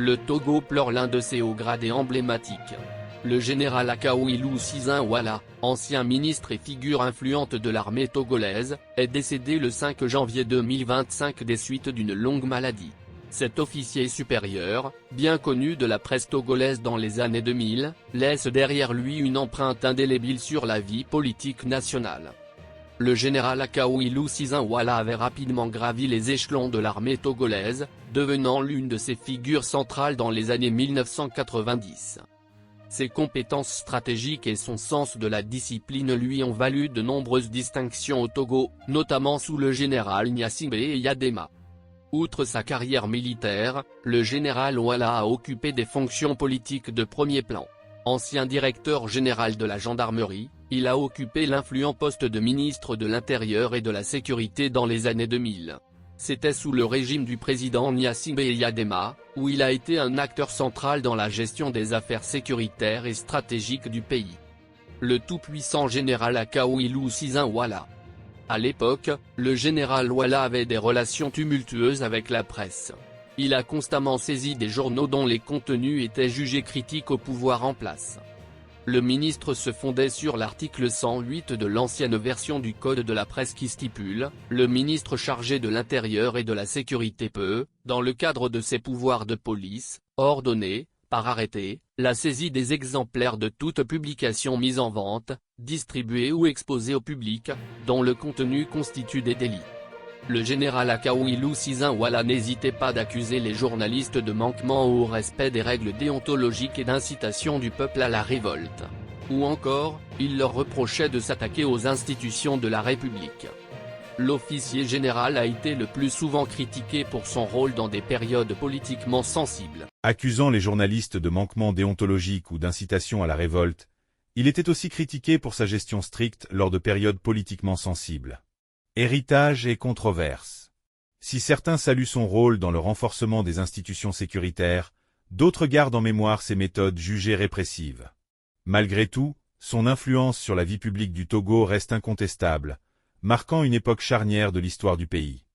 Le Togo pleure l'un de ses hauts gradés emblématiques. Le général Akaoilou Sizinwala, ancien ministre et figure influente de l'armée togolaise, est décédé le 5 janvier 2025 des suites d'une longue maladie. Cet officier supérieur, bien connu de la presse togolaise dans les années 2000, laisse derrière lui une empreinte indélébile sur la vie politique nationale. Le général Akaoilou Sizinwala avait rapidement gravi les échelons de l'armée togolaise, devenant l'une de ses figures centrales dans les années 1990. Ses compétences stratégiques et son sens de la discipline lui ont valu de nombreuses distinctions au Togo, notamment sous le général Gnassingbé Eyadema. Outre sa carrière militaire, le général Wala a occupé des fonctions politiques de premier plan. Ancien directeur général de la gendarmerie, il a occupé l'influent poste de ministre de l'Intérieur et de la Sécurité dans les années 2000. C'était sous le régime du président Gnassingbé Eyadema, où il a été un acteur central dans la gestion des affaires sécuritaires et stratégiques du pays. Le tout-puissant général Akaoilou Sizinwala. À l'époque, le général Wala avait des relations tumultueuses avec la presse. Il a constamment saisi des journaux dont les contenus étaient jugés critiques au pouvoir en place. Le ministre se fondait sur l'article 108 de l'ancienne version du Code de la presse qui stipule « Le ministre chargé de l'Intérieur et de la Sécurité peut, dans le cadre de ses pouvoirs de police, ordonner, par arrêté, la saisie des exemplaires de toute publication mise en vente, distribuée ou exposée au public, dont le contenu constitue des délits ». Le général Akaoilou Sizinwala n'hésitait pas d'accuser les journalistes de manquement au respect des règles déontologiques et d'incitation du peuple à la révolte. Ou encore, il leur reprochait de s'attaquer aux institutions de la République. L'officier général a été le plus souvent critiqué pour son rôle dans des périodes politiquement sensibles. Accusant les journalistes de manquement déontologique ou d'incitation à la révolte, il était aussi critiqué pour sa gestion stricte lors de périodes politiquement sensibles. Héritage et controverse. Si certains saluent son rôle dans le renforcement des institutions sécuritaires, d'autres gardent en mémoire ses méthodes jugées répressives. Malgré tout, son influence sur la vie publique du Togo reste incontestable, marquant une époque charnière de l'histoire du pays.